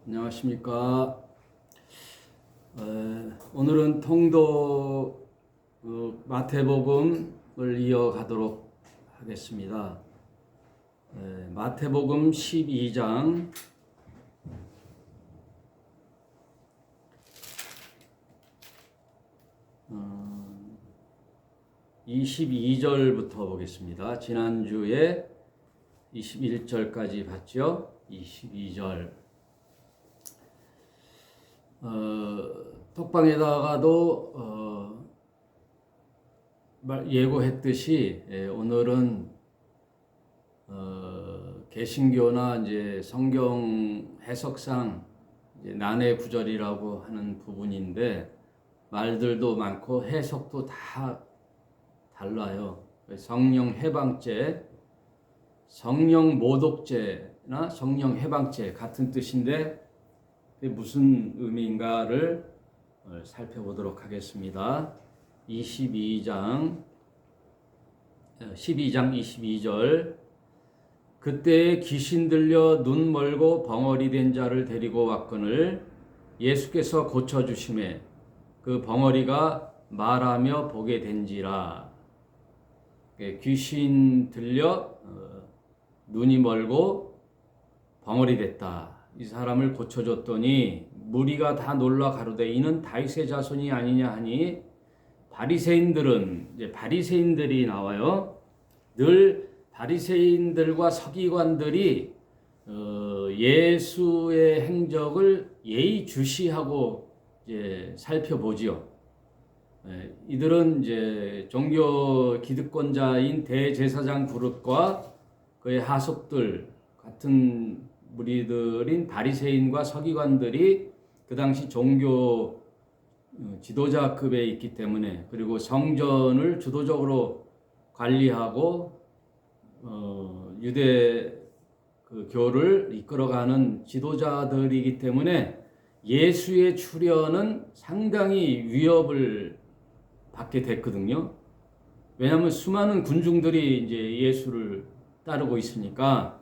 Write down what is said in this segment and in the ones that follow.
안녕하십니까. 오늘은 통독 마태복음을 이어가도록 하겠습니다. 마태복음 12장 22절부터 보겠습니다. 지난주에 21절까지 봤죠. 22절. 톡방에다가도 예고했듯이 오늘은 개신교나 이제 성경 해석상 이제 난해 구절이라고 하는 부분인데 말들도 많고 해석도 다 달라요. 성령 해방죄, 성령 모독죄나 성령 해방죄 같은 뜻인데 무슨 의미인가를 살펴보도록 하겠습니다. 12장 22절. 그때에 귀신 들려 눈 멀고 벙어리 된 자를 데리고 왔거늘 예수께서 고쳐주심에 그 벙어리가 말하며 보게 된지라. 귀신 들려 눈이 멀고 벙어리 됐다. 이 사람을 고쳐줬더니 무리가 다 놀라 가로되 이는 다윗의 자손이 아니냐 하니 바리새인들은 이제 바리새인들이 나와요. 늘 바리새인들과 서기관들이 예수의 행적을 예의주시하고 이제 살펴보지요. 이들은 이제 종교 기득권자인 대제사장 그룹과 그의 하속들 같은 무리들인 바리새인과 서기관들이 그 당시 종교 지도자급에 있기 때문에, 그리고 성전을 주도적으로 관리하고 유대 그 교를 이끌어가는 지도자들이기 때문에 예수의 출현은 상당히 위협을 받게 됐거든요. 왜냐하면 수많은 군중들이 이제 예수를 따르고 있으니까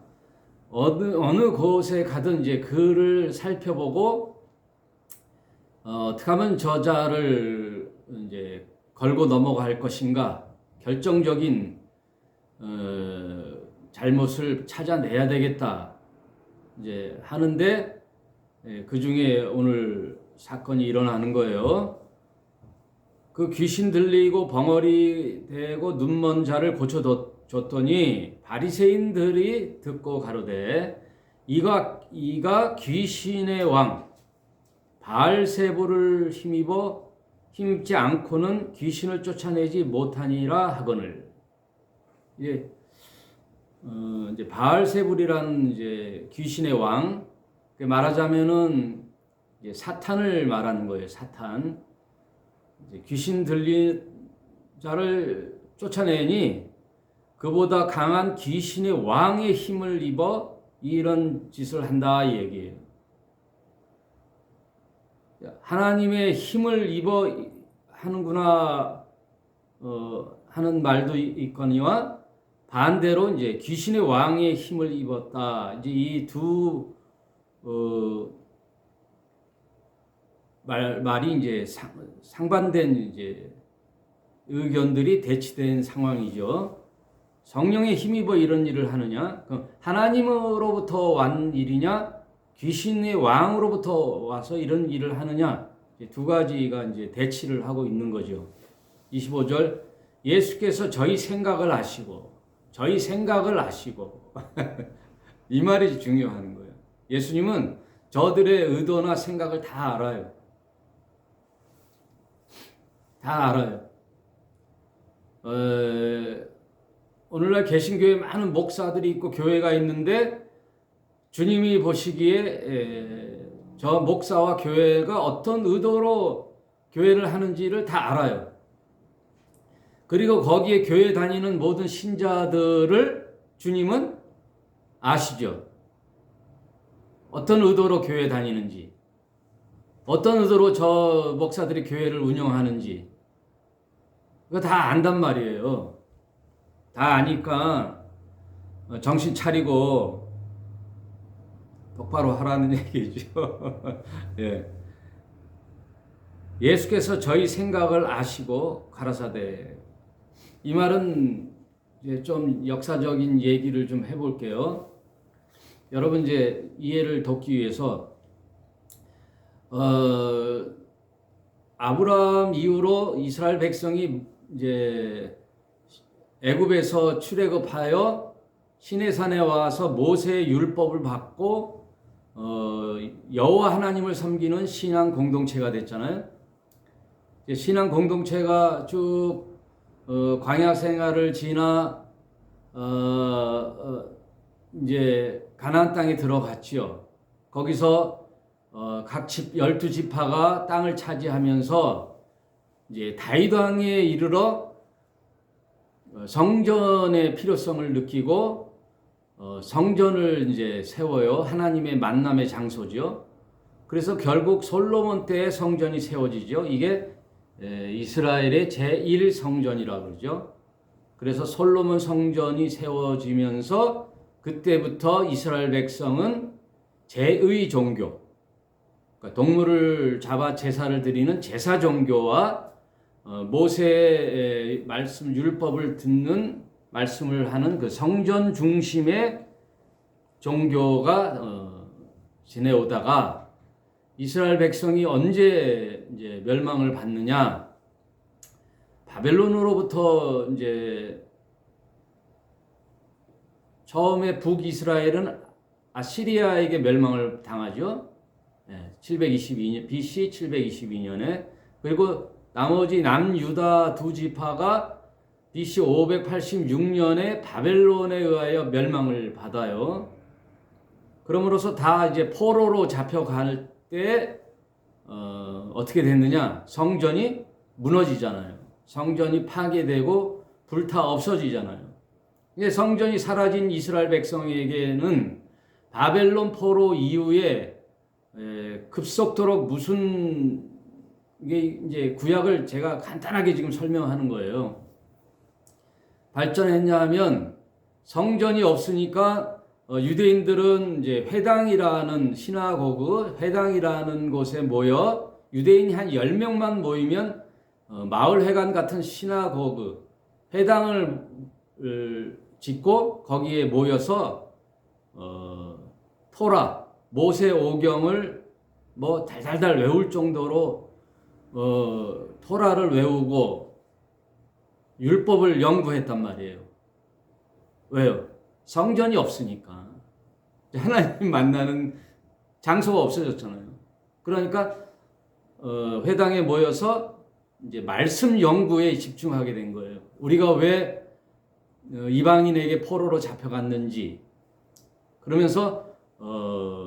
어느 곳에 가든 이제 그를 살펴보고 어떻게 하면 저자를 이제 걸고 넘어갈 것인가 결정적인 잘못을 찾아내야 되겠다 이제 하는데 그 중에 오늘 사건이 일어나는 거예요. 그 귀신 들리고 벙어리 되고 눈먼 자를 고쳐줬더니 바리새인들이 듣고 가로되 이가 귀신의 왕 바알세불을 힘입지 않고는 귀신을 쫓아내지 못하니라 하거늘. 이제 바알세불이라는 이제 귀신의 왕, 말하자면은 이제 사탄을 말하는 거예요. 사탄. 이제 귀신 들린 자를 쫓아내니 그보다 강한 귀신의 왕의 힘을 입어 이런 짓을 한다 이 얘기예요. 하나님의 힘을 입어 하는구나 하는 말도 있거니와 반대로 이제 귀신의 왕의 힘을 입었다. 이제 이 두 말이 이제 상반된 이제 의견들이 대치된 상황이죠. 성령의 힘입어 이런 일을 하느냐? 하나님으로부터 wan 일이냐? 귀신의 왕으로부터 와서 이런 일을 하느냐? 두 가지가 이제 대치를 하고 있는 거죠. 25절. 예수께서 저희 생각을 아시고 이 말이 중요한 거예요. 예수님은 저들의 의도나 생각을 다 알아요. 다 알아요. 오늘날 개신교에 많은 목사들이 있고 교회가 있는데 주님이 보시기에 저 목사와 교회가 어떤 의도로 교회를 하는지를 다 알아요. 그리고 거기에 교회 다니는 모든 신자들을 주님은 아시죠. 어떤 의도로 교회 다니는지, 어떤 의도로 저 목사들이 교회를 운영하는지 그거 다 안단 말이에요. 다 아니까 정신 차리고 똑바로 하라는 얘기죠. 예. 예수께서 저희 생각을 아시고 가라사대. 이 말은 이제 좀 역사적인 얘기를 좀 해볼게요. 여러분 이제 이해를 돕기 위해서 아브라함 이후로 이스라엘 백성이 이제 애굽에서 출애굽하여 시내산에 와서 모세의 율법을 받고 여호와 하나님을 섬기는 신앙 공동체가 됐잖아요. 신앙 공동체가 쭉 광야 생활을 지나 이제 가나안 땅에 들어갔지요. 거기서 각 12지파가 땅을 차지하면서 이제 다윗 왕에 이르러 성전의 필요성을 느끼고 성전을 이제 세워요. 하나님의 만남의 장소죠. 그래서 결국 솔로몬 때에 성전이 세워지죠. 이게 이스라엘의 제1성전이라고 그러죠. 그래서 솔로몬 성전이 세워지면서 그때부터 이스라엘 백성은 제의 종교, 그러니까 동물을 잡아 제사를 드리는 제사 종교와 모세의 말씀 율법을 듣는 말씀을 하는 그 성전 중심의 종교가 지내오다가 이스라엘 백성이 언제 이제 멸망을 받느냐? 바벨론으로부터 이제 처음에 북이스라엘은 아시리아에게 멸망을 당하죠. 722년 BC 722년에. 그리고 나머지 남유다 두 지파가 BC 586년에 바벨론에 의하여 멸망을 받아요. 그러므로서 다 이제 포로로 잡혀갈 때 어떻게 됐느냐? 성전이 무너지잖아요. 성전이 파괴되고 불타 없어지잖아요. 이제 성전이 사라진 이스라엘 백성에게는 바벨론 포로 이후에 급속도로 무슨 이게 이제 구약을 제가 간단하게 지금 설명하는 거예요. 발전했냐 하면 성전이 없으니까 유대인들은 이제 회당이라는 시나고그, 회당이라는 곳에 모여 유대인이 한 10명만 모이면 마을회관 같은 시나고그, 회당을 짓고 거기에 모여서 토라, 모세 오경을 뭐 달달달 외울 정도로 토라를 외우고 율법을 연구했단 말이에요. 왜요? 성전이 없으니까. 하나님 만나는 장소가 없어졌잖아요. 그러니까 회당에 모여서 이제 말씀 연구에 집중하게 된 거예요. 우리가 왜 이방인에게 포로로 잡혀갔는지. 그러면서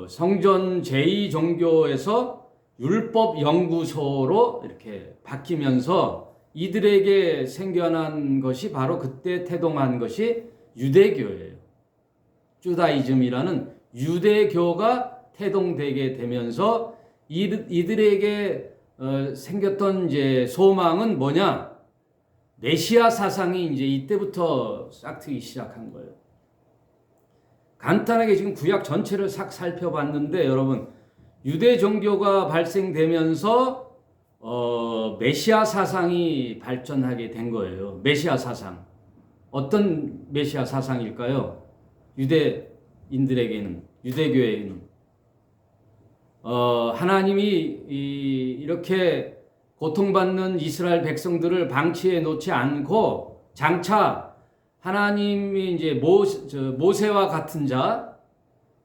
성전 제2종교에서 율법 연구소로 이렇게 바뀌면서 이들에게 생겨난 것이 바로 그때 태동한 것이 유대교예요. 주다이즘이라는 유대교가 태동되게 되면서 이들에게 생겼던 이제 소망은 뭐냐? 메시아 사상이 이제 이때부터 싹트기 시작한 거예요. 간단하게 지금 구약 전체를 싹 살펴봤는데 여러분, 유대 종교가 발생되면서 메시아 사상이 발전하게 된 거예요. 메시아 사상. 어떤 메시아 사상일까요? 유대인들에게는, 유대교에는 하나님이 이렇게 고통받는 이스라엘 백성들을 방치해 놓지 않고 장차 하나님이 이제 모세와 같은 자,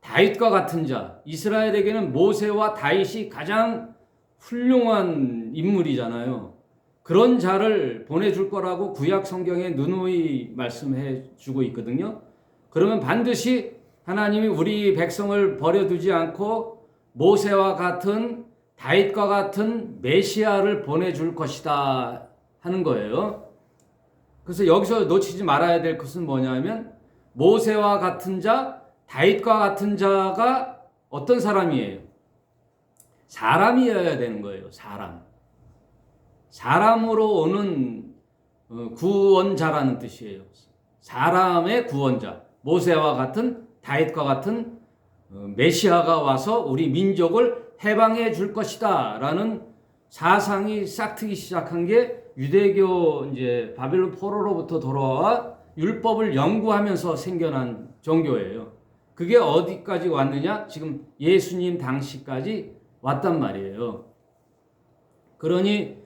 다윗과 같은 자, 이스라엘에게는 모세와 다윗이 가장 훌륭한 인물이잖아요. 그런 자를 보내줄 거라고 구약 성경에 누누이 말씀해 주고 있거든요. 그러면 반드시 하나님이 우리 백성을 버려두지 않고 모세와 같은 다윗과 같은 메시아를 보내줄 것이다 하는 거예요. 그래서 여기서 놓치지 말아야 될 것은 뭐냐면 모세와 같은 자, 다윗과 같은 자가 어떤 사람이에요? 사람이어야 되는 거예요. 사람으로 오는 구원자라는 뜻이에요. 사람의 구원자. 모세와 같은, 다윗과 같은 메시아가 와서 우리 민족을 해방해 줄 것이다 라는 사상이 싹트기 시작한 게 유대교 이제 바벨론 포로로부터 돌아와 율법을 연구하면서 생겨난 종교예요. 그게 어디까지 왔느냐? 지금 예수님 당시까지 왔단 말이에요. 그러니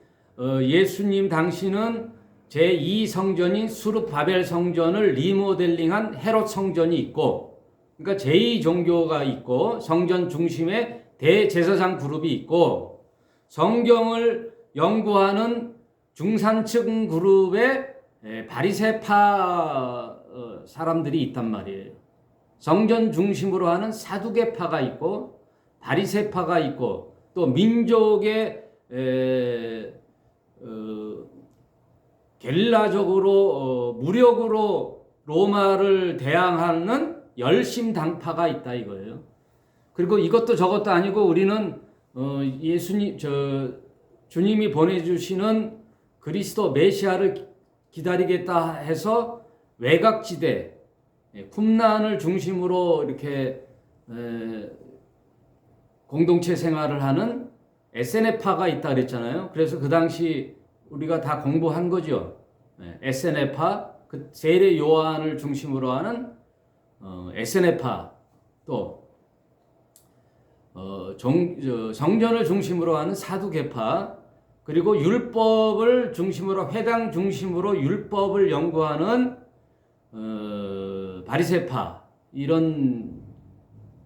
예수님 당시는 제2성전인 수르바벨 성전을 리모델링한 헤롯 성전이 있고, 그러니까 제2종교가 있고 성전 중심에 대제사장 그룹이 있고 성경을 연구하는 중산층 그룹의 바리새파 사람들이 있단 말이에요. 성전 중심으로 하는 사두개파가 있고 바리새파가 있고 또 민족의 게릴라적으로 무력으로 로마를 대항하는 열심당파가 있다 이거예요. 그리고 이것도 저것도 아니고 우리는 주님이 보내주시는 그리스도 메시아를 기다리겠다 해서 외곽지대 쿰란을 중심으로 이렇게 공동체 생활을 하는 에세네파가 있다 그랬잖아요. 그래서 그 당시 우리가 다 공부한 거죠. 에세네파, 그 세례 요한을 중심으로 하는 에세네파, 또 성전을 중심으로 하는 사두개파, 그리고 율법을 중심으로 회당 중심으로 율법을 연구하는 바리새파, 이런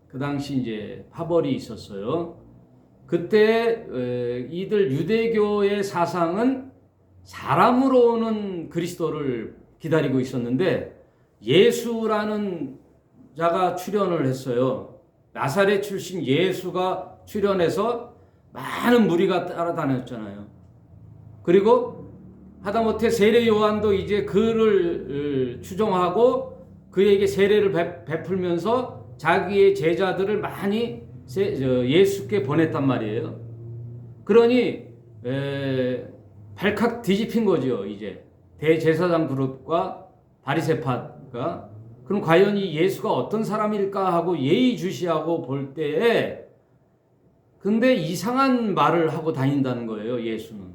그 당시 이제 파벌이 있었어요. 그때 이들 유대교의 사상은 사람으로 오는 그리스도를 기다리고 있었는데 예수라는 자가 출현을 했어요. 나사렛 출신 예수가 출현해서 많은 무리가 따라다녔잖아요. 그리고 하다못해 세례 요한도 이제 그를 추종하고 그에게 세례를 베풀면서 자기의 제자들을 많이 예수께 보냈단 말이에요. 그러니 발칵 뒤집힌 거죠. 이제 대제사장 그룹과 바리새파가. 그럼 과연 이 예수가 어떤 사람일까 하고 예의주시하고 볼 때에 근데 이상한 말을 하고 다닌다는 거예요. 예수는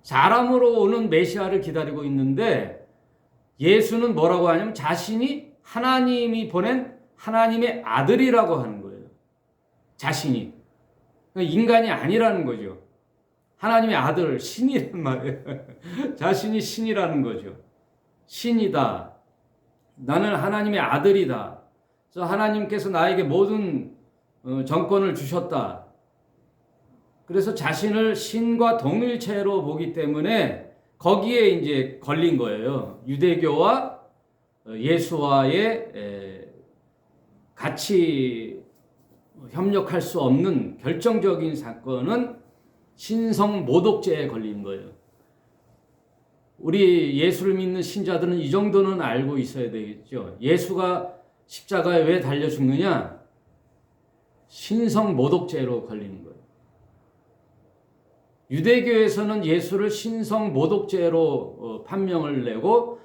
사람으로 오는 메시아를 기다리고 있는데 예수는 뭐라고 하냐면 자신이 하나님이 보낸 하나님의 아들이라고 하는 거예요. 자신이 인간이 아니라는 거죠. 하나님의 아들, 신이란 말이에요. 자신이 신이라는 거죠. 신이다. 나는 하나님의 아들이다. 그래서 하나님께서 나에게 모든 정권을 주셨다. 그래서 자신을 신과 동일체로 보기 때문에 거기에 이제 걸린 거예요. 유대교와 예수와의 같이 협력할 수 없는 결정적인 사건은 신성 모독죄에 걸린 거예요. 우리 예수를 믿는 신자들은 이 정도는 알고 있어야 되겠죠. 예수가 십자가에 왜 달려 죽느냐? 신성 모독죄로 걸리는 거예요. 유대교에서는 예수를 신성 모독죄로 판명을 내고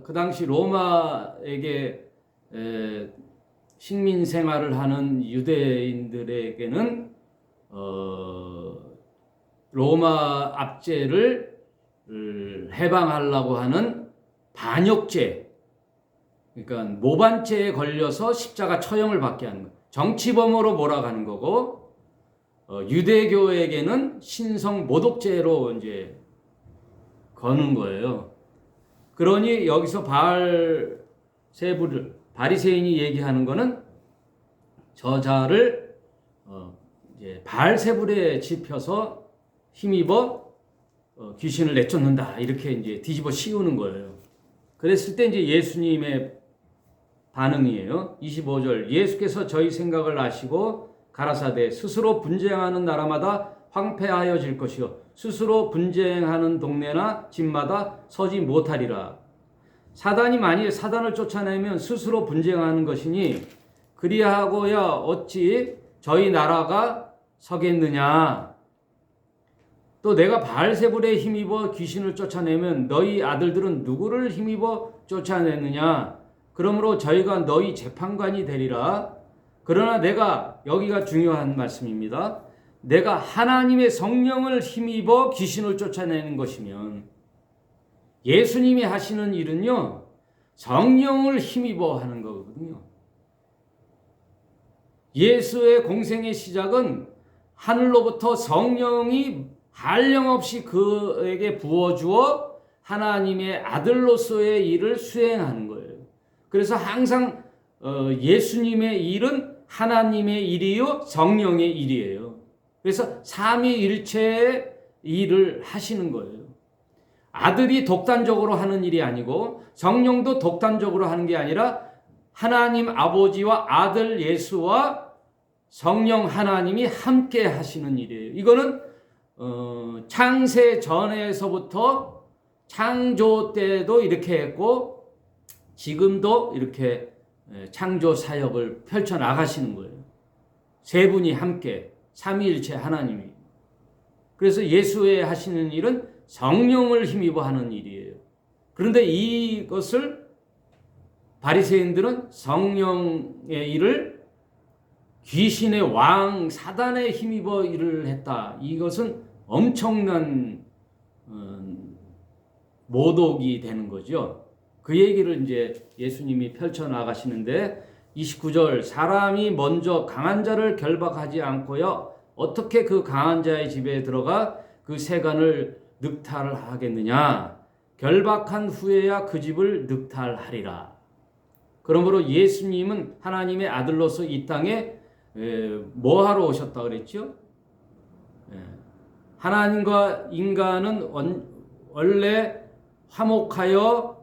그 당시 로마에게 식민 생활을 하는 유대인들에게는 로마 압제를 해방하려고 하는 반역죄, 그러니까 모반죄에 걸려서 십자가 처형을 받게 하는 거예요. 정치범으로 몰아가는 거고, 유대교에게는 신성 모독죄로 이제 거는 거예요. 그러니 여기서 바리새인이 얘기하는 거는 저자를 이제 바알세불에 짚혀서 힘입어 귀신을 내쫓는다 이렇게 이제 뒤집어 씌우는 거예요. 그랬을 때 이제 예수님의 반응이에요. 25절 예수께서 저희 생각을 아시고 가라사대 스스로 분쟁하는 나라마다 황폐하여질 것이요 스스로 분쟁하는 동네나 집마다 서지 못하리라. 사단이 만일 사단을 쫓아내면 스스로 분쟁하는 것이니 그리하고야 어찌 저희 나라가 서겠느냐. 또 내가 바알세불에 힘입어 귀신을 쫓아내면 너희 아들들은 누구를 힘입어 쫓아내느냐. 그러므로 저희가 너희 재판관이 되리라. 그러나 내가, 여기가 중요한 말씀입니다. 내가 하나님의 성령을 힘입어 귀신을 쫓아내는 것이면, 예수님이 하시는 일은요, 성령을 힘입어 하는 거거든요. 예수의 공생의 시작은 하늘로부터 성령이 한량없이 그에게 부어주어 하나님의 아들로서의 일을 수행하는 거예요. 그래서 항상 예수님의 일은 하나님의 일이요, 성령의 일이에요. 그래서 삼위일체의 일을 하시는 거예요. 아들이 독단적으로 하는 일이 아니고 성령도 독단적으로 하는 게 아니라 하나님 아버지와 아들 예수와 성령 하나님이 함께 하시는 일이에요. 이거는 창세 전에서부터 창조 때도 이렇게 했고 지금도 이렇게 창조 사역을 펼쳐 나가시는 거예요. 세 분이 함께 삼위일체 하나님이. 그래서 예수의 하시는 일은 성령을 힘입어 하는 일이에요. 그런데 이것을 바리새인들은 성령의 일을 귀신의 왕 사단에 힘입어 일을 했다. 이것은 엄청난 모독이 되는 거죠. 그 얘기를 이제 예수님이 펼쳐 나가시는데 29절, 사람이 먼저 강한 자를 결박하지 않고요, 어떻게 그 강한 자의 집에 들어가 그 세간을 늑탈하겠느냐? 결박한 후에야 그 집을 늑탈하리라. 그러므로 예수님은 하나님의 아들로서 이 땅에 뭐 하러 오셨다 그랬죠? 하나님과 인간은 원래 화목하여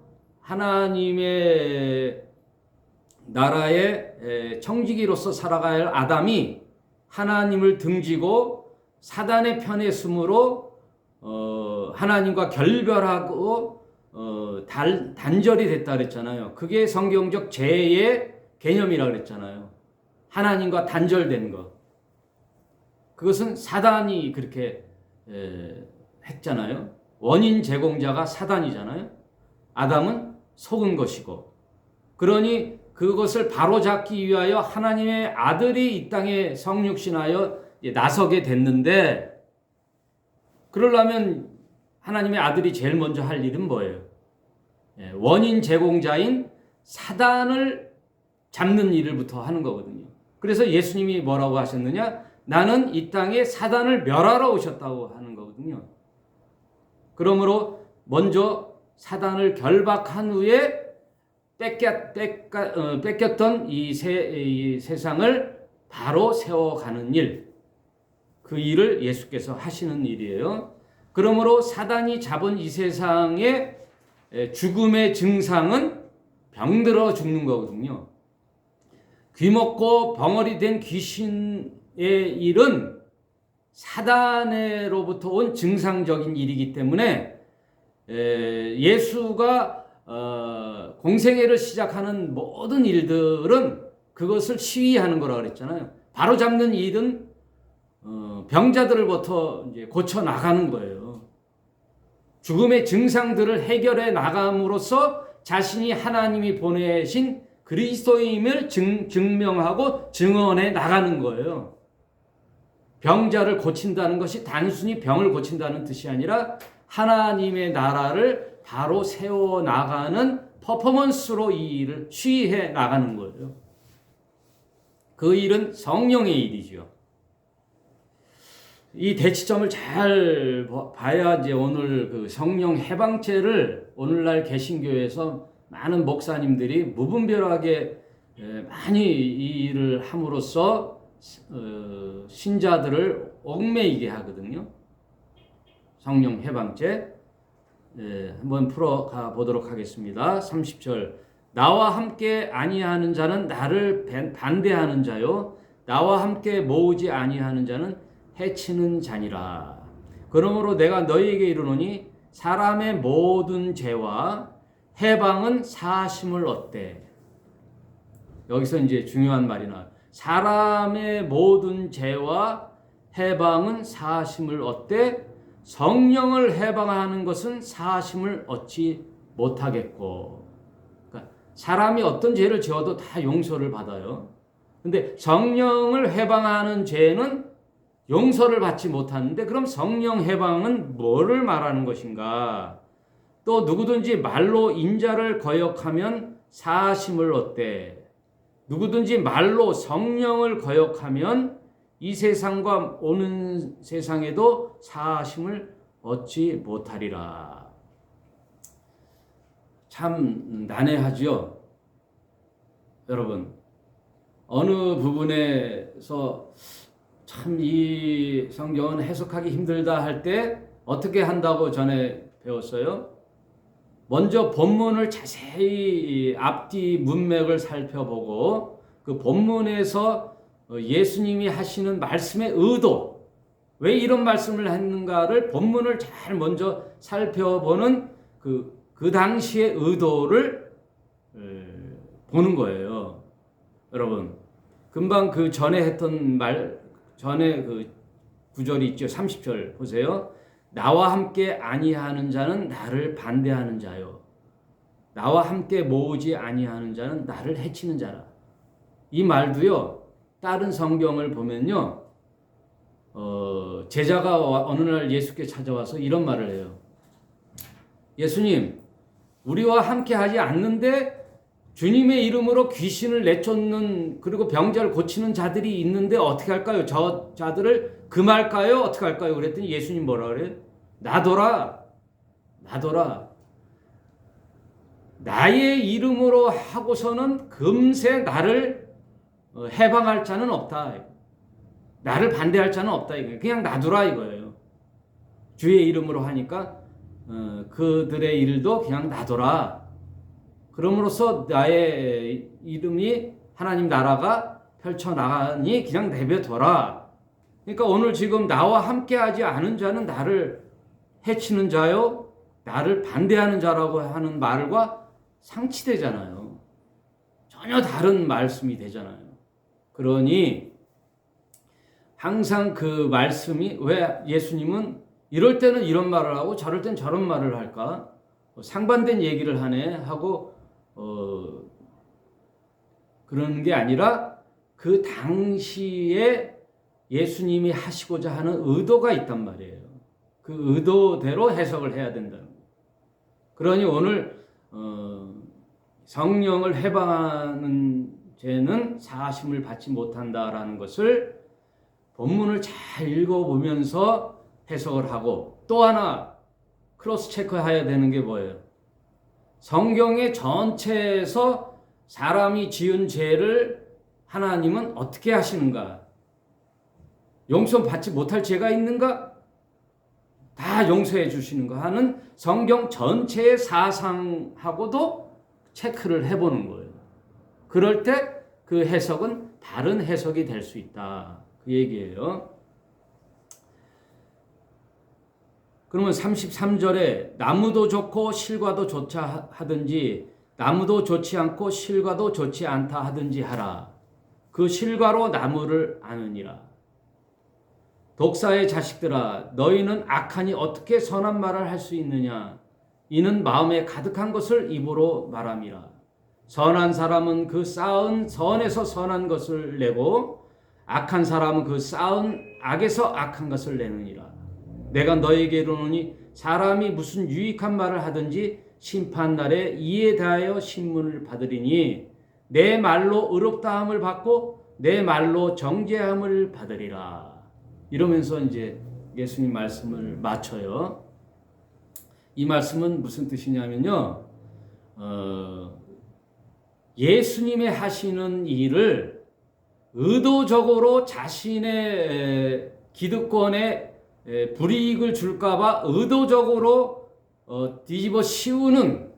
하나님의 나라의 청지기로서 살아가야 할 아담이 하나님을 등지고 사단의 편에 숨으로 하나님과 결별하고 단절이 됐다 그랬잖아요. 그게 성경적 죄의 개념이라 그랬잖아요. 하나님과 단절된 거. 그것은 사단이 그렇게 했잖아요. 원인 제공자가 사단이잖아요. 아담은 속은 것이고. 그러니 그것을 바로잡기 위하여 하나님의 아들이 이 땅에 성육신하여 나서게 됐는데, 그러려면 하나님의 아들이 제일 먼저 할 일은 뭐예요? 원인 제공자인 사단을 잡는 일을부터 하는 거거든요. 그래서 예수님이 뭐라고 하셨느냐? 나는 이 땅에 사단을 멸하러 오셨다고 하는 거거든요. 그러므로 먼저 사단을 결박한 후에 뺏겼던 이 세상을 바로 세워가는 일, 그 일을 예수께서 하시는 일이에요. 그러므로 사단이 잡은 이 세상의 죽음의 증상은 병들어 죽는 거거든요. 귀먹고 벙어리 된 귀신의 일은 사단으로부터 온 증상적인 일이기 때문에 예수가 공생애를 시작하는 모든 일들은 그것을 시위하는 거라고 그랬잖아요. 바로 잡는 일은 병자들을부터 이제 고쳐 나가는 거예요. 죽음의 증상들을 해결해 나감으로써 자신이 하나님이 보내신 그리스도임을 증명하고 증언해 나가는 거예요. 병자를 고친다는 것이 단순히 병을 고친다는 뜻이 아니라 하나님의 나라를 바로 세워 나가는 퍼포먼스로 이 일을 시위해 나가는 거예요. 그 일은 성령의 일이죠. 이 대치점을 잘 봐야 이제 오늘 그 성령 해방체를 오늘날 개신교에서 많은 목사님들이 무분별하게 많이 이 일을 함으로써 신자들을 얽매이게 하거든요. 성령 해방체. 한번 풀어가 보도록 하겠습니다. 30절. 나와 함께 아니하는 자는 나를 반대하는 자요, 나와 함께 모으지 아니하는 자는 해치는 자니라. 그러므로 내가 너희에게 이르노니 사람의 모든 죄와 해방은 사심을 얻되. 여기서 이제 중요한 말이 나와요. 사람의 모든 죄와 해방은 사심을 얻되 성령을 해방하는 것은 사심을 얻지 못하겠고. 그러니까 사람이 어떤 죄를 지어도 다 용서를 받아요. 근데 성령을 해방하는 죄는 용서를 받지 못하는데, 그럼 성령 해방은 뭐를 말하는 것인가? 또 누구든지 말로 인자를 거역하면 사심을 얻되, 누구든지 말로 성령을 거역하면 이 세상과 오는 세상에도 사심을 얻지 못하리라. 참 난해하죠, 여러분. 어느 부분에서 참 이 성경은 해석하기 힘들다 할 때 어떻게 한다고 전에 배웠어요? 먼저 본문을 자세히 앞뒤 문맥을 살펴보고 그 본문에서 예수님이 하시는 말씀의 의도, 왜 이런 말씀을 했는가를 본문을 잘 먼저 살펴보는 그 당시의 의도를 보는 거예요. 여러분, 금방 그 전에 했던 전에 그 구절이 있죠. 30절 보세요. 나와 함께 아니하는 자는 나를 반대하는 자요, 나와 함께 모으지 아니하는 자는 나를 해치는 자라. 이 말도요, 다른 성경을 보면요, 제자가 어느 날 예수께 찾아와서 이런 말을 해요. 예수님, 우리와 함께 하지 않는데 주님의 이름으로 귀신을 내쫓는, 그리고 병자를 고치는 자들이 있는데 어떻게 할까요? 저 자들을 금할까요? 어떻게 할까요? 그랬더니 예수님 뭐라 그래요? 놔둬라. 나의 이름으로 하고서는 금세 나를 해방할 자는 없다. 나를 반대할 자는 없다. 그냥 놔두라 이거예요. 주의 이름으로 하니까 그들의 일도 그냥 놔둬라. 그럼으로써 나의 이름이, 하나님 나라가 펼쳐나가니 그냥 내버려둬라. 그러니까 오늘 지금 나와 함께하지 않은 자는 나를 해치는 자요, 나를 반대하는 자라고 하는 말과 상치되잖아요. 전혀 다른 말씀이 되잖아요. 그러니 항상 그 말씀이, 왜 예수님은 이럴 때는 이런 말을 하고 저럴 땐 저런 말을 할까? 상반된 얘기를 하네 하고 그러는 게 아니라 그 당시에 예수님이 하시고자 하는 의도가 있단 말이에요. 그 의도대로 해석을 해야 된다는 거예요. 그러니 오늘 성령을 해방하는 죄는 사심을 받지 못한다라는 것을 본문을 잘 읽어보면서 해석을 하고, 또 하나 크로스 체크해야 되는 게 뭐예요? 성경의 전체에서 사람이 지은 죄를 하나님은 어떻게 하시는가? 용서받지 못할 죄가 있는가? 다 용서해 주시는가 하는 성경 전체의 사상하고도 체크를 해보는 거예요. 그럴 때 그 해석은 다른 해석이 될 수 있다, 그 얘기예요. 그러면 33절에 나무도 좋고 실과도 좋자 하든지 나무도 좋지 않고 실과도 좋지 않다 하든지 하라. 그 실과로 나무를 아느니라. 독사의 자식들아, 너희는 악하니 어떻게 선한 말을 할 수 있느냐? 이는 마음에 가득한 것을 입으로 말함이라. 선한 사람은 그 쌓은 선에서 선한 것을 내고 악한 사람은 그 쌓은 악에서 악한 것을 내느니라. 내가 너에게 이르노니 사람이 무슨 유익한 말을 하든지 심판날에 이에 대하여 신문을 받으리니 내 말로 의롭다함을 받고 내 말로 정죄함을 받으리라. 이러면서 이제 예수님 말씀을 마쳐요. 이 말씀은 무슨 뜻이냐면요, 예수님의 하시는 일을 의도적으로 자신의 기득권에 불이익을 줄까봐 의도적으로 뒤집어 씌우는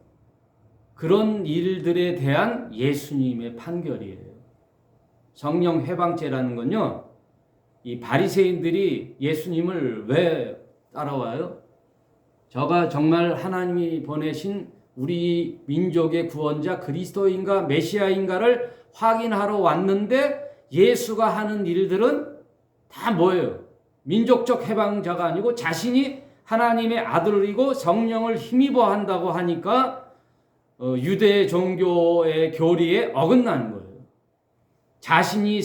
그런 일들에 대한 예수님의 판결이에요. 성령 해방죄라는 건요, 이 바리새인들이 예수님을 왜 따라와요? 저가 정말 하나님이 보내신 우리 민족의 구원자 그리스도인가 메시아인가를 확인하러 왔는데, 예수가 하는 일들은 다 뭐예요? 민족적 해방자가 아니고 자신이 하나님의 아들이고 성령을 힘입어 한다고 하니까 유대 종교의 교리에 어긋나는 거예요. 자신이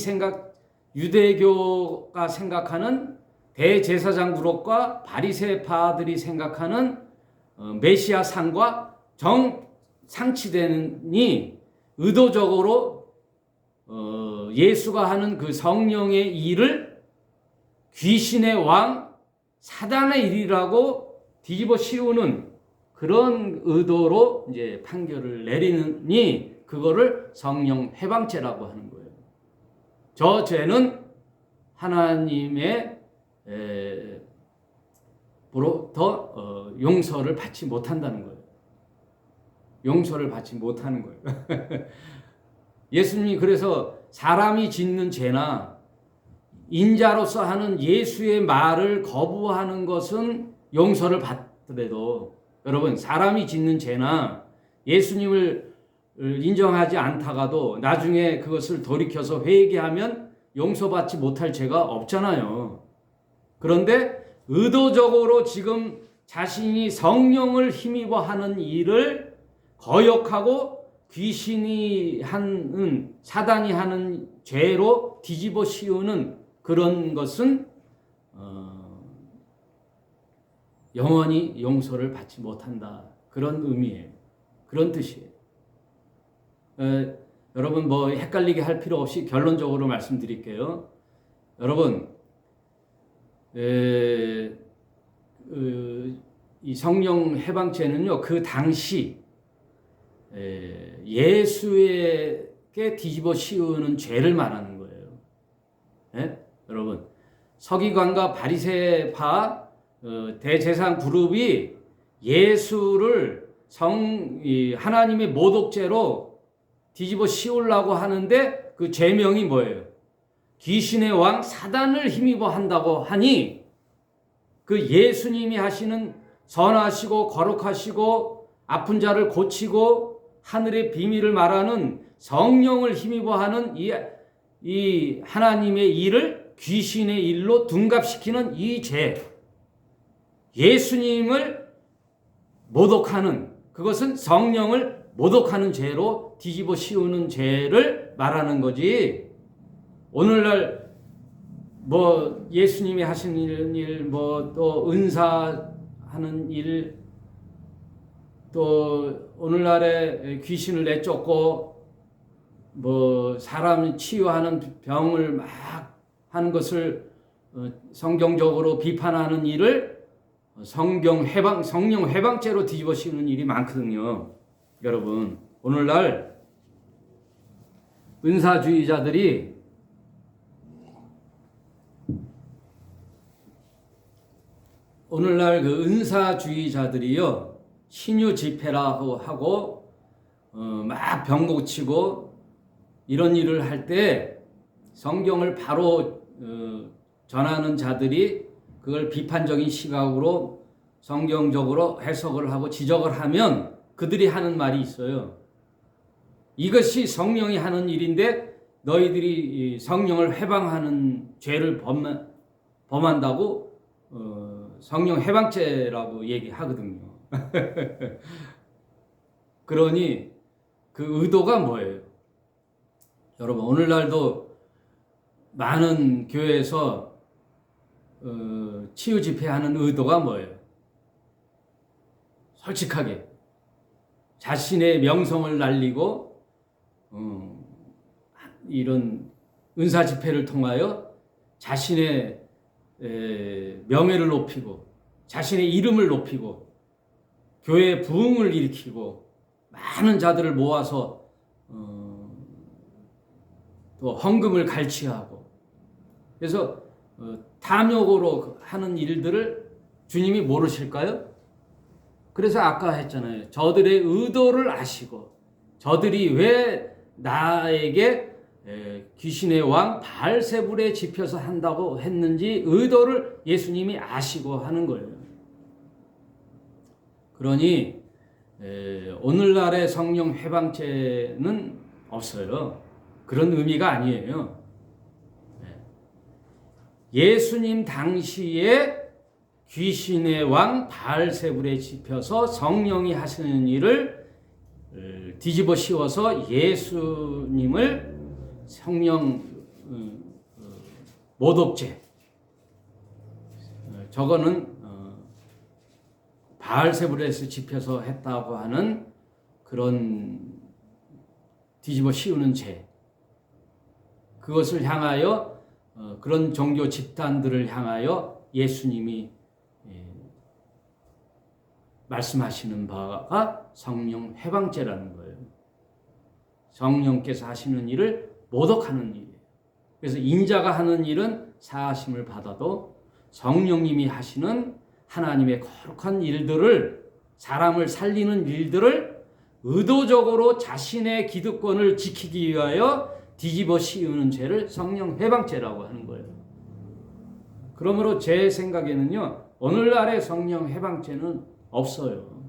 유대교가 생각하는 대제사장 그룹과 바리새파들이 생각하는 메시아 상과 상치되니 의도적으로 예수가 하는 그 성령의 일을 귀신의 왕 사단의 일이라고 뒤집어 씌우는 그런 의도로 이제 판결을 내리느니 그거를 성령 회방죄라고 하는 거예요. 저 죄는 하나님의 부로부터 용서를 받지 못한다는 거예요. 용서를 받지 못하는 거예요. 예수님이 그래서 사람이 짓는 죄나 인자로서 하는 예수의 말을 거부하는 것은 용서를 받더라도 여러분 사람이 짓는 죄나 예수님을 인정하지 않다가도 나중에 그것을 돌이켜서 회개하면 용서받지 못할 죄가 없잖아요. 그런데 의도적으로 지금 자신이 성령을 힘입어 하는 일을 거역하고 귀신이 하는 사단이 하는 죄로 뒤집어 씌우는 그런 것은 영원히 용서를 받지 못한다. 그런 의미예요. 그런 뜻이에요. 여러분 뭐 헷갈리게 할 필요 없이 결론적으로 말씀드릴게요. 여러분 이 성령 해방죄는요 그 당시 예수에게 뒤집어 씌우는 죄를 말하는 거예요. 네? 여러분 서기관과 바리새파 대제사장 그룹이 예수를 하나님의 모독죄로 뒤집어 씌우려고 하는데 그 죄명이 뭐예요? 귀신의 왕 사단을 힘입어 한다고 하니 그 예수님이 하시는 선하시고 거룩하시고 아픈 자를 고치고 하늘의 비밀을 말하는 성령을 힘입어 하는 이 하나님의 일을 귀신의 일로 둔갑시키는 이 죄, 예수님을 모독하는, 그것은 성령을 모독하는 죄로 뒤집어 씌우는 죄를 말하는 거지. 오늘날 뭐 예수님이 하시는 일, 뭐 또 은사하는 일, 또 오늘날에 귀신을 내쫓고 뭐 사람 치유하는 병을 막 하는 것을 성경적으로 비판하는 일을 성령 회방죄로 뒤집어 씌우는 일이 많거든요. 여러분 오늘날 은사주의자들이 오늘날 그 은사주의자들이요 신유 집회라고 하고 막 병 고치고 이런 일을 할 때 성경을 바로 전하는 자들이 그걸 비판적인 시각으로 성경적으로 해석을 하고 지적을 하면 그들이 하는 말이 있어요. 이것이 성령이 하는 일인데 너희들이 성령을 해방하는 죄를 범한다고 성령 해방죄라고 얘기하거든요. 그러니 그 의도가 뭐예요? 여러분 오늘날도 많은 교회에서 치유 집회하는 의도가 뭐예요? 솔직하게 자신의 명성을 날리고 이런 은사 집회를 통하여 자신의 명예를 높이고 자신의 이름을 높이고 교회의 부흥을 일으키고 많은 자들을 모아서 또 헌금을 갈취하고 그래서 탐욕으로 하는 일들을 주님이 모르실까요? 그래서 아까 했잖아요. 저들의 의도를 아시고 저들이 왜 나에게 귀신의 왕 바알세불에 집혀서 한다고 했는지 의도를 예수님이 아시고 하는 거예요. 그러니 오늘날의 성령 해방죄는 없어요. 그런 의미가 아니에요. 예수님 당시에 귀신의 왕 바알세불에 집혀서 성령이 하시는 일을 뒤집어 씌워서 예수님을 성령 모독죄, 저거는 바알세불에서 집혀서 했다고 하는 그런 뒤집어 씌우는 죄, 그것을 향하여 그런 종교 집단들을 향하여 예수님이 말씀하시는 바가 성령 회방죄라는 거예요. 성령께서 하시는 일을 모독하는 일이에요. 그래서 인자가 하는 일은 사하심을 받아도 성령님이 하시는 하나님의 거룩한 일들을, 사람을 살리는 일들을 의도적으로 자신의 기득권을 지키기 위하여 뒤집어 씌우는 죄를 성령 회방죄라고 하는 거예요. 그러므로 제 생각에는요, 오늘날의 성령 회방죄는 없어요.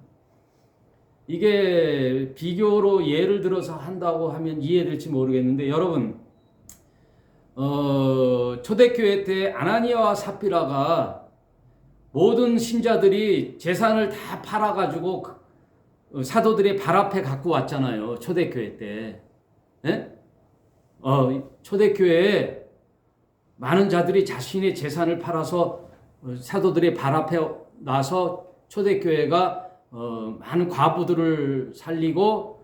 이게 비교로 예를 들어서 한다고 하면 이해될지 모르겠는데, 여러분, 초대교회 때 아나니아와 삽비라가 모든 신자들이 재산을 다 팔아가지고 사도들의 발 앞에 갖고 왔잖아요. 초대교회 때. 네? 초대교회에 많은 자들이 자신의 재산을 팔아서 사도들의 발 앞에 나서 초대교회가 많은 과부들을 살리고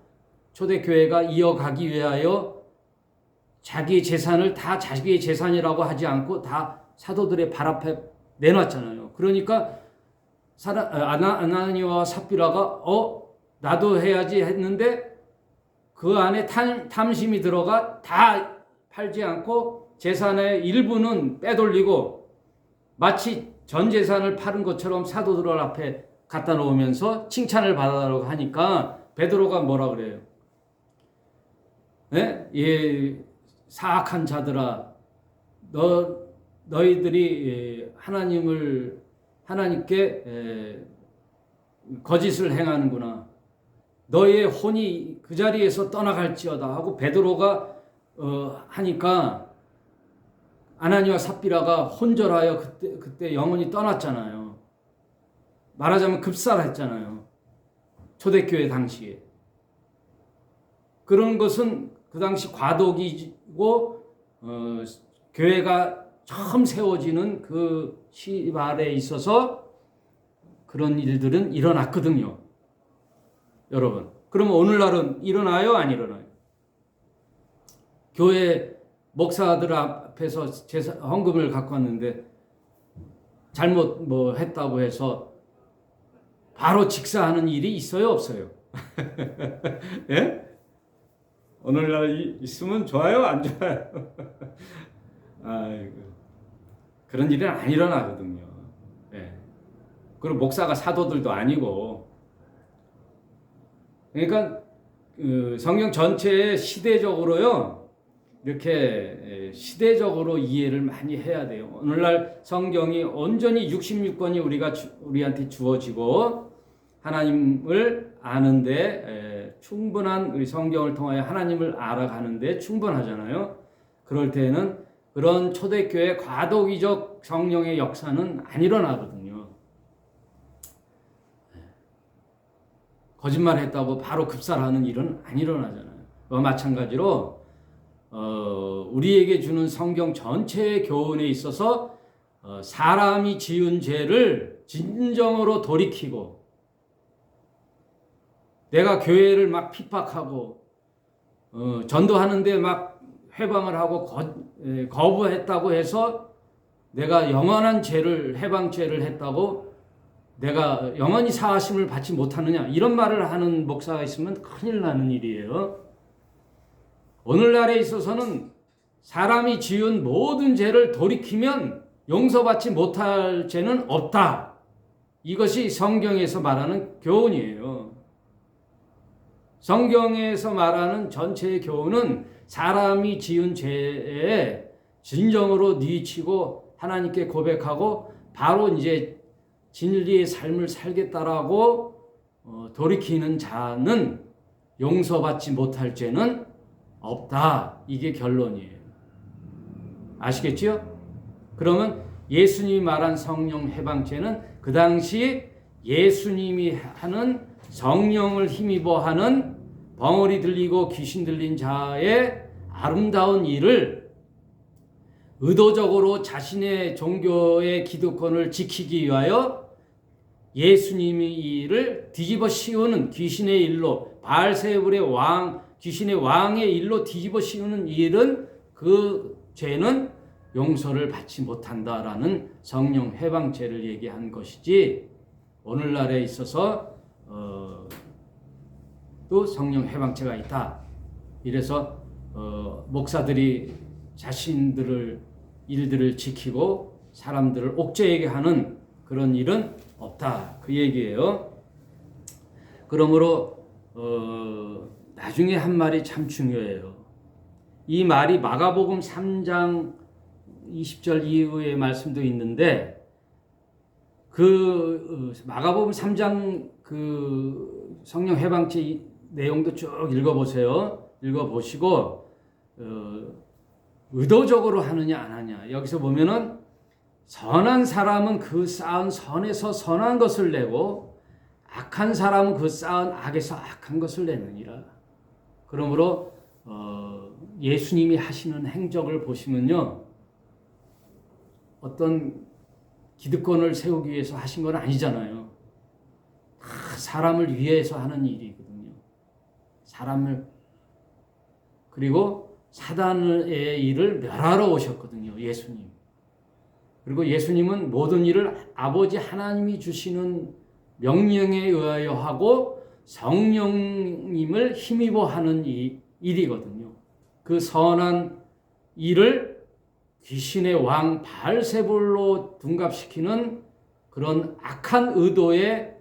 초대교회가 이어가기 위하여 자기의 재산을 다 자기의 재산이라고 하지 않고 다 사도들의 발 앞에 내놨잖아요. 그러니까 아나니아와 삽비라가 나도 해야지 했는데 그 안에 탐심이 들어가 다 팔지 않고 재산의 일부는 빼돌리고 마치 전 재산을 파는 것처럼 사도들 앞에 갖다 놓으면서 칭찬을 받아달라고 하니까 베드로가 뭐라 그래요? 네? 예, 사악한 자들아, 너희들이 하나님께 거짓을 행하는구나. 너희의 혼이 그 자리에서 떠나갈지어다 하고 베드로가 하니까 아나니아와 삽비라가 혼절하여 그때 영혼이 떠났잖아요. 말하자면 급살했잖아요. 초대교회 당시에. 그런 것은 그 당시 과도기고 교회가 처음 세워지는 그 시발에 있어서 그런 일들은 일어났거든요. 여러분, 그러면 오늘날은 일어나요? 안 일어나요? 교회 목사들 앞에서 헌금을 갖고 왔는데 잘못 했다고 해서 바로 직사하는 일이 있어요? 없어요? 예? 오늘날 있으면 좋아요? 안 좋아요? 아이고, 그런 일은 안 일어나거든요. 예. 그리고 목사가 사도들도 아니고. 그러니까 성경 전체에 시대적으로요, 이렇게 시대적으로 이해를 많이 해야 돼요. 오늘날 성경이 온전히 66권이 우리한테 주어지고 하나님을 아는데 충분한 성경을 통하여 하나님을 알아가는데 충분하잖아요. 그럴 때는 그런 초대교회 과도기적 성령의 역사는 안 일어나거든요. 거짓말 했다고 바로 급살하는 일은 안 일어나잖아요. 마찬가지로 우리에게 주는 성경 전체의 교훈에 있어서 사람이 지은 죄를 진정으로 돌이키고 내가 교회를 막 핍박하고 전도하는데 막 회방을 하고 거부했다고 해서 내가 영원한 죄를 해방죄를 했다고 내가 영원히 사하심을 받지 못하느냐, 이런 말을 하는 목사가 있으면 큰일 나는 일이에요. 오늘날에 있어서는 사람이 지은 모든 죄를 돌이키면 용서받지 못할 죄는 없다. 이것이 성경에서 말하는 교훈이에요. 성경에서 말하는 전체의 교훈은 사람이 지은 죄에 진정으로 뉘치고 하나님께 고백하고 바로 이제 진리의 삶을 살겠다라고 돌이키는 자는 용서받지 못할 죄는 없다. 이게 결론이에요. 아시겠죠? 그러면 예수님이 말한 성령 해방죄는 그 당시 예수님이 하는 성령을 힘입어 하는 벙어리 들리고 귀신 들린 자의 아름다운 일을 의도적으로 자신의 종교의 기득권을 지키기 위하여 예수님의 일을 뒤집어 씌우는 귀신의 일로, 바알세불의 귀신의 왕의 일로 뒤집어 씌우는 일은, 그 죄는 용서를 받지 못한다라는 성령 해방죄를 얘기한 것이지, 오늘날에 있어서 또 성령 해방죄가 있다. 이래서 목사들이 자신들을 일들을 지키고 사람들을 옥죄게 하는 그런 일은 없다. 그 얘기예요. 그러므로 나중에 한 말이 참 중요해요. 이 말이 마가복음 3장 20절 이후의 말씀도 있는데, 그 마가복음 3장 그 성령 해방죄 내용도 쭉 읽어보세요. 읽어보시고 의도적으로 하느냐 안 하냐. 여기서 보면은 선한 사람은 그 쌓은 선에서 선한 것을 내고 악한 사람은 그 쌓은 악에서 악한 것을 내느니라. 그러므로 예수님이 하시는 행적을 보시면요, 어떤 기득권을 세우기 위해서 하신 건 아니잖아요. 다 사람을 위해서 하는 일이거든요. 사람을, 그리고 사단의 일을 멸하러 오셨거든요, 예수님. 그리고 예수님은 모든 일을 아버지 하나님이 주시는 명령에 의하여 하고 성령님을 힘입어 하는 일이거든요. 그 선한 일을 귀신의 왕 바알세불로 둔갑시키는 그런 악한 의도의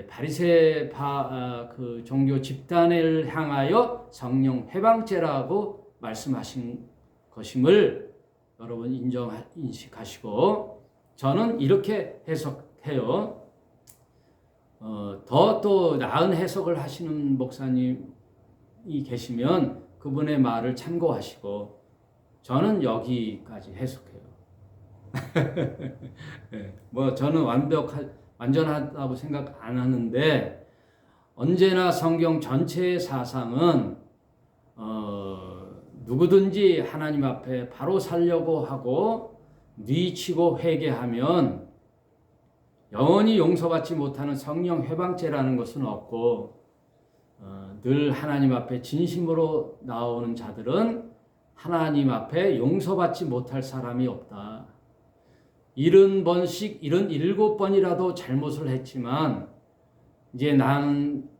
바리새파 그 종교 집단을 향하여 성령 해방죄라고 말씀하신 것임을 여러분 인식하시고, 저는 이렇게 해석해요. 더 또 나은 해석을 하시는 목사님이 계시면 그분의 말을 참고하시고, 저는 여기까지 해석해요. 뭐 저는 완전하다고 생각 안 하는데, 언제나 성경 전체의 사상은 누구든지 하나님 앞에 바로 살려고 하고 뉘치고 회개하면 영원히 용서받지 못하는 성령 해방죄라는 것은 없고, 늘 하나님 앞에 진심으로 나오는 자들은 하나님 앞에 용서받지 못할 사람이 없다. 70번씩 77번이라도 잘못을 했지만 이제 나는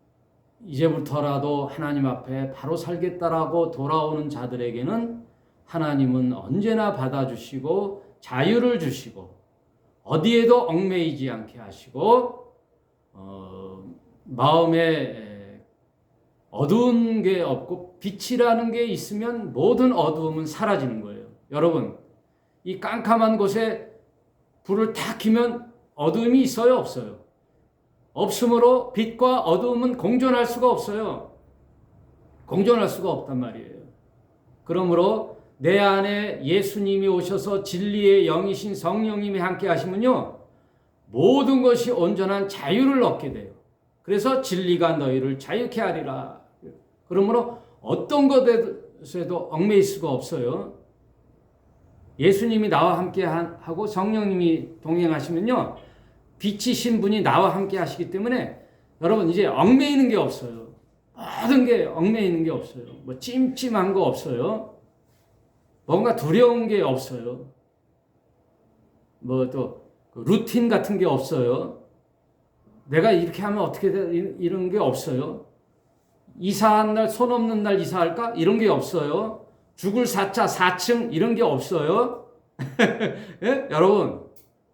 이제부터라도 하나님 앞에 바로 살겠다라고 돌아오는 자들에게는 하나님은 언제나 받아주시고 자유를 주시고 어디에도 얽매이지 않게 하시고 마음에 어두운 게 없고 빛이라는 게 있으면 모든 어두움은 사라지는 거예요. 여러분, 이 깜깜한 곳에 불을 탁 켜면 어두움이 있어요, 없어요? 없으므로 빛과 어두움은 공존할 수가 없어요. 공존할 수가 없단 말이에요. 그러므로 내 안에 예수님이 오셔서 진리의 영이신 성령님이 함께 하시면요, 모든 것이 온전한 자유를 얻게 돼요. 그래서 진리가 너희를 자유케 하리라. 그러므로 어떤 것에도 얽매일 수가 없어요. 예수님이 나와 함께 하고 성령님이 동행하시면요, 빛이신 분이 나와 함께 하시기 때문에 여러분 이제 얽매이는 게 없어요. 모든 게 얽매이는 게 없어요. 뭐 찜찜한 거 없어요. 뭔가 두려운 게 없어요. 뭐 또 루틴 같은 게 없어요. 내가 이렇게 하면 어떻게 돼? 이런 게 없어요. 이사한 날 손 없는 날 이사할까? 이런 게 없어요. 죽을 사자 4층 이런 게 없어요. 예? 여러분,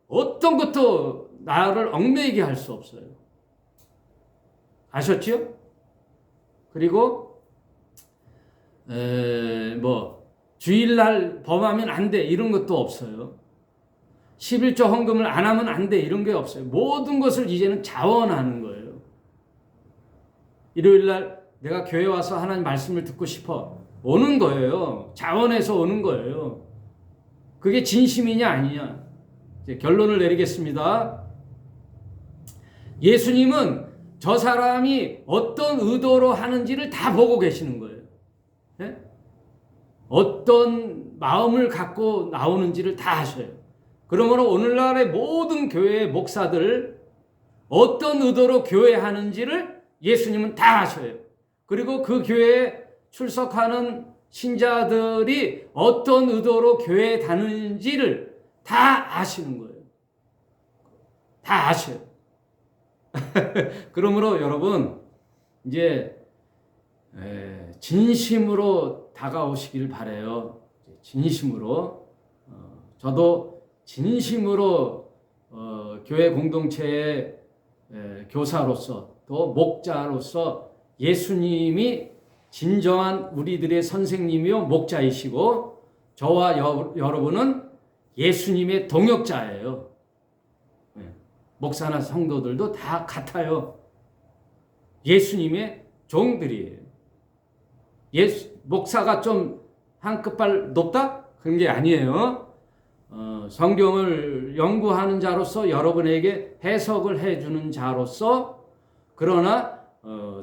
어떤 것도 나를 얽매이게 할 수 없어요. 아셨죠? 그리고 뭐 주일날 범하면 안 돼 이런 것도 없어요. 11조 헌금을 안 하면 안 돼 이런 게 없어요. 모든 것을 이제는 자원하는 거예요. 일요일날 내가 교회 와서 하나님 말씀을 듣고 싶어. 오는 거예요. 자원해서 오는 거예요. 그게 진심이냐 아니냐. 이제 결론을 내리겠습니다. 예수님은 저 사람이 어떤 의도로 하는지를 다 보고 계시는 거예요. 네? 어떤 마음을 갖고 나오는지를 다 아셔요. 그러므로 오늘날의 모든 교회의 목사들 어떤 의도로 교회하는지를 예수님은 다 아셔요. 그리고 그 교회에 출석하는 신자들이 어떤 의도로 교회에 다니는지를 다 아시는 거예요. 다 아셔요. 그러므로 여러분 이제 진심으로 다가오시길 바라요. 진심으로 저도 진심으로 교회 공동체의 교사로서 또 목자로서 예수님이 진정한 우리들의 선생님이요 목자이시고 저와 여러분은 예수님의 동역자예요. 목사나 성도들도 다 같아요. 예수님의 종들이에요. 목사가 좀 한 끗발 높다? 그런 게 아니에요. 성경을 연구하는 자로서 여러분에게 해석을 해주는 자로서 그러나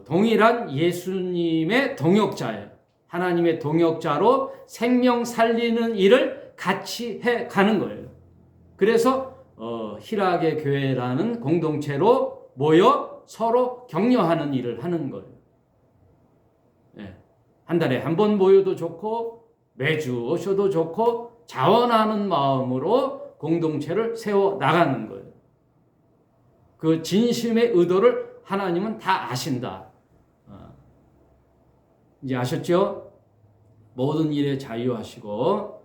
동일한 예수님의 동역자예요. 하나님의 동역자로 생명 살리는 일을 같이 해가는 거예요. 그래서 희락의 교회라는 공동체로 모여 서로 격려하는 일을 하는 거예요. 한 달에 한 번 모여도 좋고 매주 오셔도 좋고 자원하는 마음으로 공동체를 세워 나가는 거예요. 그 진심의 의도를 하나님은 다 아신다. 이제 아셨죠? 모든 일에 자유하시고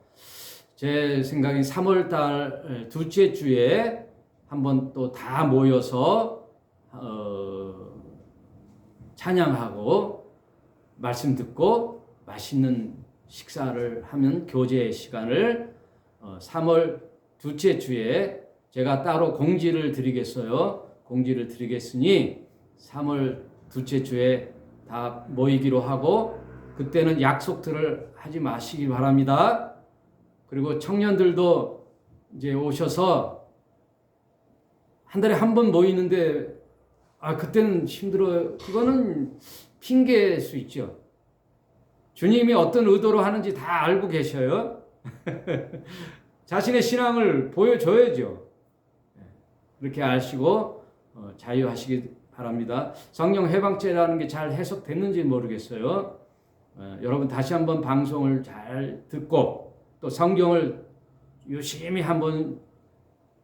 제 생각엔 3월달 둘째 주에 한번 또 다 모여서 찬양하고 말씀 듣고 맛있는 식사를 하면 교제의 시간을 3월 둘째 주에 제가 따로 공지를 드리겠어요. 공지를 드리겠으니 3월 둘째 주에 다 모이기로 하고 그때는 약속들을 하지 마시기 바랍니다. 그리고 청년들도 이제 오셔서 한 달에 한 번 모이는데 그때는 힘들어요. 그거는 핑계일 수 있죠. 주님이 어떤 의도로 하는지 다 알고 계셔요. 자신의 신앙을 보여줘야죠. 그렇게 아시고 자유하시기 바랍니다. 성령 해방죄라는 게 잘 해석됐는지 모르겠어요. 여러분 다시 한번 방송을 잘 듣고 또 성경을 유심히 한번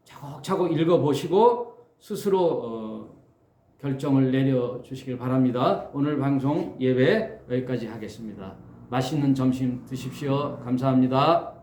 차곡차곡 읽어보시고 스스로 결정을 내려주시길 바랍니다. 오늘 방송 예배 여기까지 하겠습니다. 맛있는 점심 드십시오. 감사합니다.